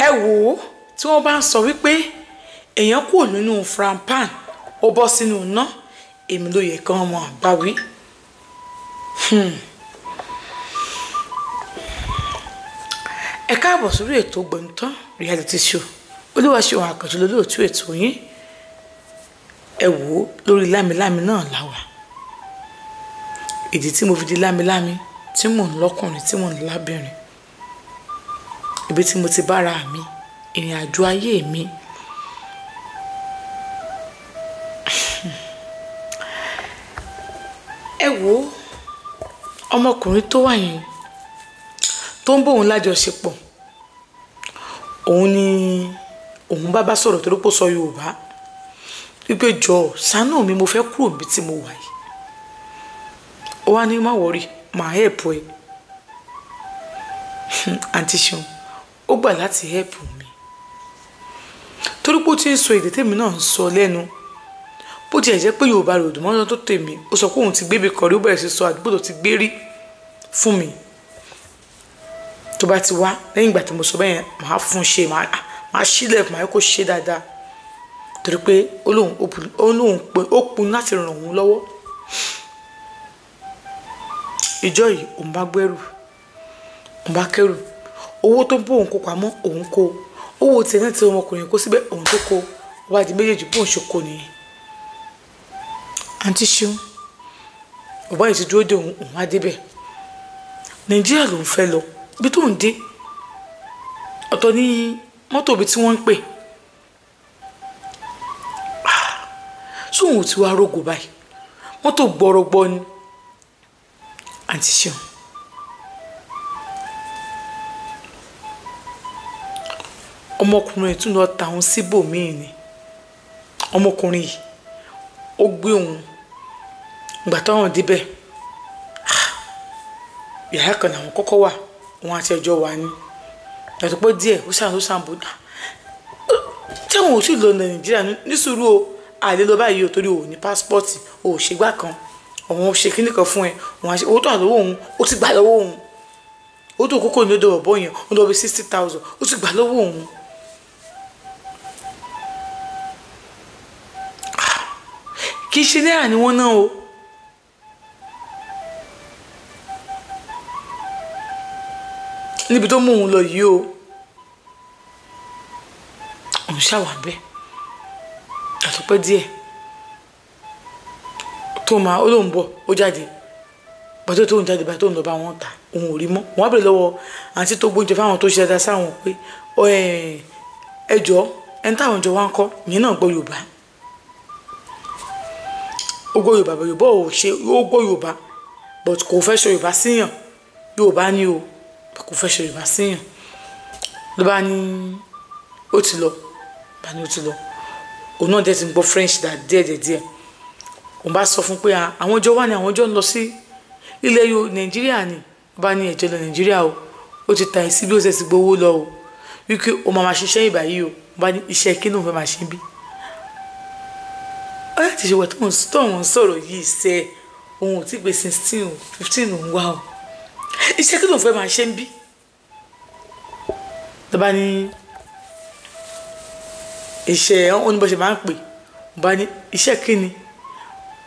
ẹ wò ó tí wọ́n bá ń sọ wípé èèyàn kúrò nínú frampan ó bọ́ sínú iná èmi ló yẹ kán mọ̀ bá wí. ẹ káàbọ̀ sórí ètò Gbọ̀ǹtàn reality show Olúwaṣeun Àkànjí lolóòtú ètò yín. ẹ wò ó lórí lámilámi náà láwà ìdí tí mo fi di lámilámi tí mò ń lọ́kùnrin tí mò ń lábìnrin ibi tí mo ti bára mi ìrìn àjò ayé mi. ẹ wò ó ọmọkùnrin tó wà yẹn tó ń bóun lájọṣepọ̀ òun ni òun bá sọ̀rọ̀ torí pé ó sọ Yorùbá wípé jọ ṣàánú mi mo fẹ́ kúrò níbi tí mo wà yìí ó wá ní má wọrí màá help ẹ àǹtí Ṣeun ó gbà láti help mi torí pé ó ti ń sọ èdè tèmi náà ń sọ lẹ́nu bó tiẹ̀ jẹ́ pé Yorùbá rẹ̀ òdùmọ́ lọ́dún tó tèmi ó sọ pé òun ti gbébi kọ̀rí ó bẹ̀rẹ̀ sí sọ àdúgbò tó ti gbé rí fún mi tó bá ti wá lẹ́yìn ìgbà tí mo sọ bẹ́ẹ̀ máa fún ṣe máa sílẹ̀ máa kó ṣe dáadáa torí pé ó lóun pé ó pinnu láti ràn òun lọ́wọ́. ìjọ yìí òun bá gbẹ́rù òun bá kẹ́rù owó tó ń bó òun kó pamọ́ òun kó owó tiẹ̀ náà tí ọmọkùnrin kó síbẹ̀ òun tó kó wá di méjèèjì bóun ṣe kó nìyẹn. àǹtí Ṣeun bàbá yìí ti dúró dé òun á débẹ̀ Nàìjíríà lòun fẹ́ lọ ibi tó ń dé ọ̀tọ̀ ní mọ́tò ibi tí wọ́n ń pè sóhun tí wàá rògò báyìí mọ́tò gbọ́rọ̀gbọ́ ni. àǹtí Ṣeun ọmọkùnrin tún lọ tàun síbòmíì ni ọmọkùnrin yìí ó gbé òun ìgbà táwọn débẹ̀ yàrá kan làwọn kọ́kọ́ wà wọn àti ẹjọ́ wà ní yàtọ̀ pé díẹ̀ ó ṣàǹbó tí àwọn ò sì lọ Nàìjíríà ní sùúrù o àlè lọ báyìí o torí o ní pásítọ̀tì o ò ṣègbà kan òun ṣe kíní kan fún ẹ òun àṣẹ owó tó wà lọ́wọ́ òun ó ti gbà lọ́wọ́ òun owó tó kókó ní ọdọ ọ̀bọ yẹn ó lọ bí 60,000 ó ti gbà lọ́wọ́ òun. kì í ṣe náírà ni wọ́n ná o níbi tó mú òun lọ yìí o òun ṣàwà bẹ́ẹ̀ àtọ́pẹ́ díẹ̀ tó máa ó lóun bọ̀ ó jáde bàtó tó ń jáde bàtó tó ń lọ bá wọn ta òun ò rí mọ́ wọn á bèrè lọ́wọ́ àǹtí tó gbóúnjẹ fáwọn tó ṣe dáadáa sáwọn pé ẹjọ́ ẹni táwọn jọ wá ń kọ́ ìyẹn náà gbọ́ Yorùbá ó gbọ́ Yorùbá bọ̀ Yorùbá ò ṣe ó gbọ́ Yorùbá but kò fẹ́ sọ Yorùbá síyàn Yorùbá ni o kò fẹ́ sọ Yorùbá síyàn ló bá ní ó ti lọ bá ní ó ti lọ òun náà dẹ̀ ti ń gbọ́ French díẹ̀ òun bá sọ fún pé àwọn ọjọ́ wà ní àwọn ọjọ́ ń lọ sí ilẹ̀ Nàìjíríà ni bá ní ẹ̀jẹ̀ lọ Nàìjíríà o ó ti ta ìsí bí ó ṣe ti gbowó lọ o wípé o máa ṣiṣẹ́ ìbà yìí o bá ní iṣẹ́ kí ló ń fẹ́ máa ṣe bí. ó yà ti ṣe wẹ̀ tó wọ́n sọ̀rọ̀ yìí ṣe òun ò tí gbé 16 o 15 òun wá o iṣẹ́ kí ló ń fẹ́ máa ṣe ń bí. ló bá ní iṣẹ́ wọn ní bó ṣe máa ń pè bá ní iṣẹ́ kí ni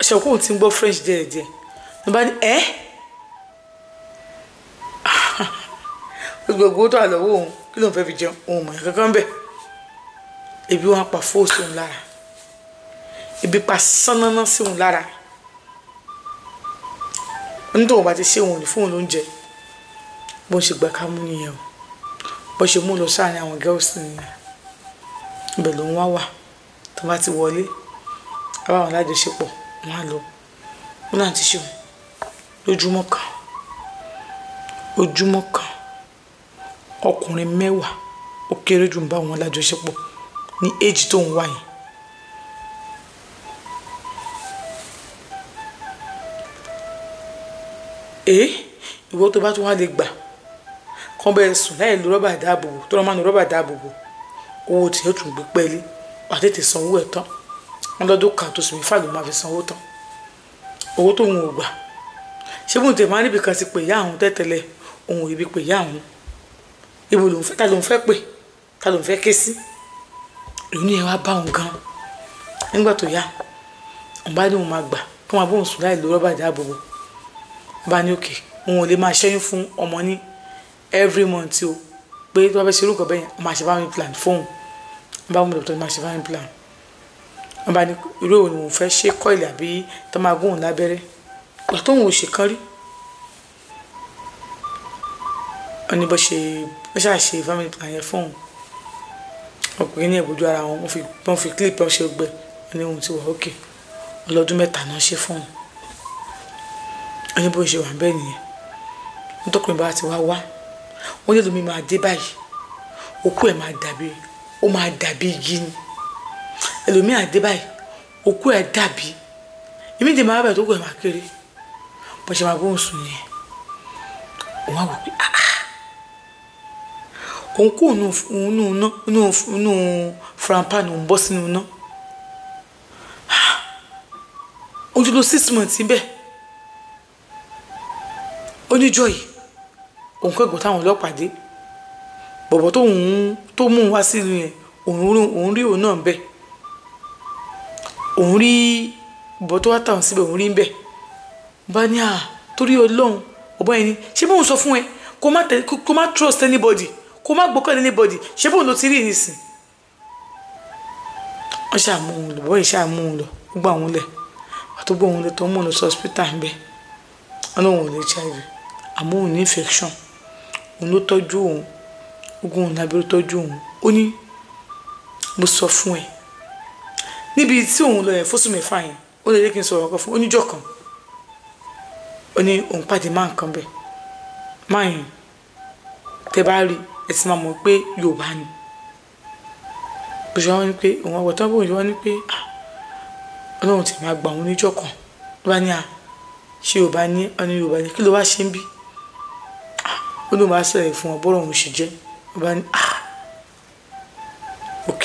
ṣe òkú tí ń gbọ́ French díẹ̀díẹ̀ ló bá ní gbogbo tó àlọ́wọ́ òun kí ló ń fẹ́ fi jẹun òun mọ̀ kankan bẹ̀ ebi wọn pa fóòsì òun lára ebi pa sánáná sí òun lára onítòun bá ti ṣe òun ní fóun lóúnjẹ bó ń ṣe gbà ká mú nìyẹn o bó ṣe mú lọ sáàrin àwọn girls nìyẹn ibẹ̀ ló ń wà tó bá ti wọlé àbáwọn alájọṣepọ̀ wọn á lọ wọn náà ti Ṣeun lójúmọ́ kan ọkùnrin 10 ó kéré jù ń bá wọn lájọṣepọ̀ ní éjì tó ń wá yìí. ìwọ tó bá tún wá lè gbà kán bẹ́ẹ̀ sùn láì lo rọ́bà dáàbòbò tó rọ́ máa lo rọ́bà dáàbòbò owó tí yóò tún gbé pẹ́ẹ́lí wà á tètè sanwó ẹ̀ tán wọn lọ́dún kan tó sì mí fà ló máa fi sanwó tán owó tó ń wò gbà ṣé bóun tẹ̀ máa níbi kan ti pè yá àwọn tẹ́tẹ̀lẹ̀ òun ò rí bí pè yá àwọn ibo lòun fẹ́ ta lòun fẹ́ pè ta ló ń fẹ́ ké sí ìrònú yẹn wá bá òun gan nígbà tó yá òun bá ní òun máa gbà kí wọ́n bóun sùn láì lo rọ́bà dáàbòbò bá ní òkè òun ò lè máa ṣẹ́yún fún ọmọ ní every month o pé tó bá fẹ́ ṣe irú nǹkan bẹ́ẹ̀ yẹn máa ṣe family plan fóun wọ́n bá wọn lọ́tọ́ máa ṣe family plan wọ́n bá ní irú òun òun fẹ́ ṣe kọ́ìlì àbí tó máa gún òun lábẹ́rẹ́ gbà tó òun ò ṣe kán rí wọ́n ní bó ṣàṣe family plan yẹn fóun ọkùnrin ní ìbójú ara wọn wọ́n fi clip ọṣẹ gbẹ ní ohun tí wọ́n ókè ọlọ́dún 3 náà ṣe fún un ẹni bó ṣe wà bẹ́ẹ̀ nìyẹn nítọ́kùnrin bá ti wá wọ́n lè lómi máa dé báyìí òkú ẹ̀ máa dàbí igi ni ẹlòmíì àdé báyìí òkú ẹ̀ dàbí èmi dè máa bẹ̀rẹ̀ tó kù ẹ̀ máa kéré bó ṣe máa bóun sùn yẹn òun á wò pé òun kú inú frampan òun bọ́ sínú iná òun ti lò 6 months síbẹ̀ oníjọ́ yìí òun kẹ́gbọ́n táwọn ọlọ́pàá dé bọ̀bọ̀ tó mú un wá sílùú yẹn òun rí òun náà bẹ́ẹ̀ òun rí bọ̀bọ̀ tó wá táwọn síbẹ̀ òun rí ń bẹ̀ bá ní torí Ọlọ́run ọ̀bọ̀n ẹni ṣé bóun sọ fún ẹ kó má trust anybody kó má gbọ́kàn anybody ṣé bóun ló ti rí nísìn wọ́n ṣàmú òun lọ bọ́ọ̀ ṣàmú òun lọ gbogbo àwọn lẹ̀ àtúgbò òun lè tó mú òun lọ sí hospital ń bẹ̀ ọlọ́run ò lè HIV àmọ́ òun ní infection òun ló tọ́jú òun ogun òun lábẹ́rẹ́ tọ́jú òun ó ní mo sọ fún ẹ níbi tí òun lọ yẹn fóṣù 4 yẹn ó lè jẹ́ kí n sọ̀rọ̀ ọkọ̀ fún oníjọ́ kan ó ní òun pàdé máa nǹkan bẹ̀ máa yẹn tẹ bá rí ẹ ti máa mọ̀ pé Yorùbá ni bó ṣe wọ́n ní pé òun ọ̀wọ̀ tán bóun ṣe wọ́n ní pé ọlọ́run ti máa gbà òun níjọ́ kan ló bá ní ṣé Yorùbá ní ọ̀nà Yorùbá ní kí ló wá ṣe ń bí ó ló máa ṣẹlẹ̀ fún ọ bọ́rọ̀ òun ṣe jẹ́ ló bá ní ok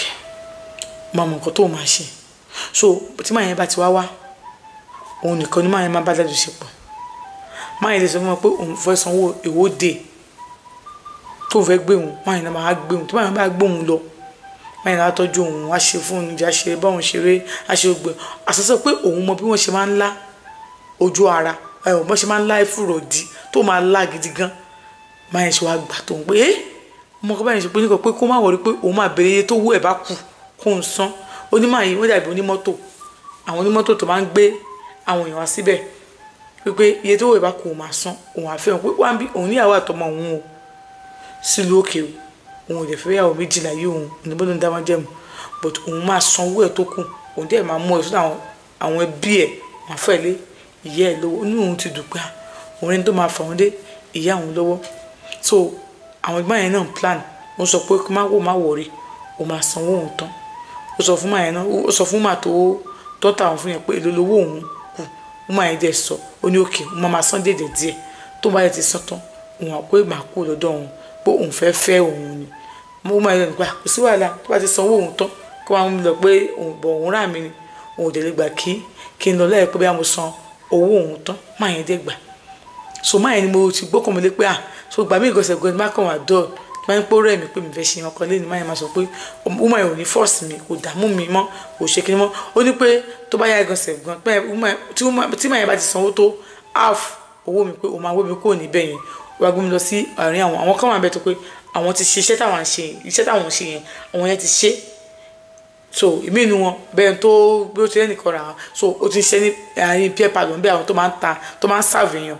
máa mọ̀ nǹkan tó máa ṣe so tí máa yẹn bá ti wá òun nìkan ni máa yẹn máa bá dájú ṣe pọ̀ máa yẹn lè sọ fún wọn pé òun fẹ́ sanwó ìwọ́de tó fẹ́ gbé òun máa yẹn máa gbé òun tí máa yẹn bá gbé òun lọ máa yẹn á tọ́jú òun á ṣe fún òun ìjà ṣe báwọn ṣeré á ṣe gbẹ àṣàṣọ pé òun mọ bí wọ́n ṣe máa ń lá ojú ara bọ́n ṣe máa ń lá ìfúrọ̀ di tó máa lá gidi gan máa yẹn ṣe wá gbà tó ń pé ọmọ kan báyìí ṣe pé nígbà pé kó má wọrí pé òun máa béèrè iye tó wú ẹ̀ bá kù kó ń san onímọ̀ yìí wọ́n dàbí onímọ́tò àwọn onímọ́tò tó máa ń gbé àwọn èèyàn wá síbẹ̀ wípé iye tó wú ẹ̀ bá kù òun máa san òun àfẹ́hàn pé wá ń bí òun níyàwó àtọmọ òun o sílùú òkè o òun ò lè fẹ́ yàwó méjìlá yìí òun òníbó ló ń dá wọn jẹ́mu but òun máa san owó ẹ̀ tó kù òun dẹ̀ máa mú ẹ̀ sọ́dọ̀ àwọn ẹbí ẹ̀ máa fẹ́ lé ìyá ẹ̀ lọ́wọ́ inú òun ti dùn pé òun ẹni tó máa fà wọ́n dé ìyá òun lọ́wọ́ so àwọn ẹgbẹ́ yẹn náà plan wọ́n sọ pé kó má wọ̀rí òun máa sanwó òun tán ó sọ fún màá yẹn náà ó sọ fún màá tó tà wọn fún yẹn pé èlò lówó òun kù ó máa yẹn dẹ̀ sọ ó ní òkè òun máa san déédéé díẹ̀ tó bá yẹ ti sọ tán òun àpò ìgbà kú lọ́dọ̀ òun pé òun fẹ́ òun ni mo máa yẹn nípa kò sí wàhálà tó bá ti sanwó òun tán kó máa ń lọ pé òun rà mí ni òun ò dẹ̀ lè gbà kí n lọ lẹ́yìn pé bí mo san owó òun tán máa yẹn dé gbà so máa yẹn ni mo ti gbọ́kàn mi lé pé so gbà mí ìgọ̀sẹ̀ gan-an má kàn wá dọ́ọ̀ máa ń pọ́ rẹ̀ mí pé mi fẹ́ ṣe ọkọ lẹ́nu máa yẹn máa sọ pé ó máa yẹn ò ní fọ́ọ̀sì mi kò dààmú mi mọ́ kò ṣe kíni mọ́ ó ní pé tó bá yá ìgọ̀sẹ̀ gan tí máa yẹn bá ti sanwó tó half owó mi pé ó máa wó mi kúrò níbẹ̀ yẹn wá gbé mi lọ sí àárín àwọn kan wà bẹ́ẹ̀ tó pé àwọn ti ṣe iṣẹ́ táwọn ṣe yẹn àwọn yẹn ti ṣe so ìmí inú wọn bẹ́ẹ̀ tó bí ó ti rẹ́ nìkan rà á so ó ti ṣe ní àárín peer pardon bẹ́ẹ̀ àwọn tó máa ń serve èèyàn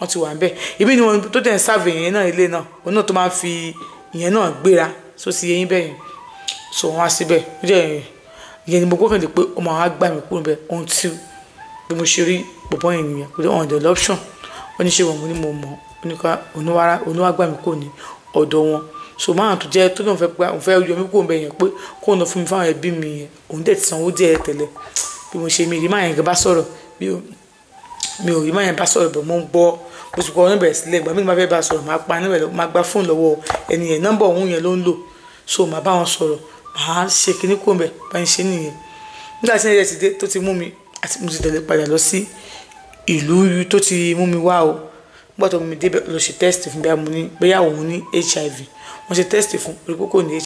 wọ́n ti wà ń bẹ́ẹ̀ ìmí inú wọn tó tẹ̀ ń serve èèyàn náà ilé náà òun náà tó máa ń fi ìyẹn náà gbéra so sí eyín bẹ́ẹ̀ yẹn so wọ́n á síbẹ̀ ó jẹ́ ìyẹn ni mo gbọ́kànlé pé ọmọ àwọn àgbà mi kúrò bẹ́ẹ̀ ohun tí bí mo ṣe rí pọ̀pọ̀ yẹn nìyẹn kò dé ọ̀hún the option wọ́n ní ṣe wọ́n mo ní mo mọ̀ oníwàgbà mi kò ní ọ̀dọ̀ wọn so máa tó jẹ́ tó náà fẹ́ pé òun fẹ́ yọ mí kúrò bẹ́ẹ̀ yẹn pé kó lọ fún mi fáwọn ẹbí mi yẹn òun dẹ̀ ti sanwó díẹ̀ tẹ́lẹ̀ bí mo ṣe mi rí máa yẹn bá sọ̀rọ̀ mi ò rí máa yẹn bá sọ̀rọ̀ bẹ̀ mo ń gbọ́ bó ti kọ́ ọ́ níbẹ̀rẹ̀ sílẹ̀ ìgbà mi máa fẹ́ bá sọ̀rọ̀ máa pa níbẹ̀ máa gba fóònù lọ́wọ́ ẹni yẹn nọ́mbà òun yẹn ló ń lò so máa bá wọn sọ̀rọ̀ máa ṣe kíní kúrò bẹ̀ bá ń ṣe nìyẹn nígbà tí ẹ̀yẹ ti dé tó ti mú mi àti mo ti tẹ̀lé padà lọ sí ìlú tó ti mú mi wá o nígbà tó mú mi débẹ̀ lọ ṣe test fún bí a mú ní bóyá òun ní HIV wọ́n ṣe test fún orí kókó ní HIV.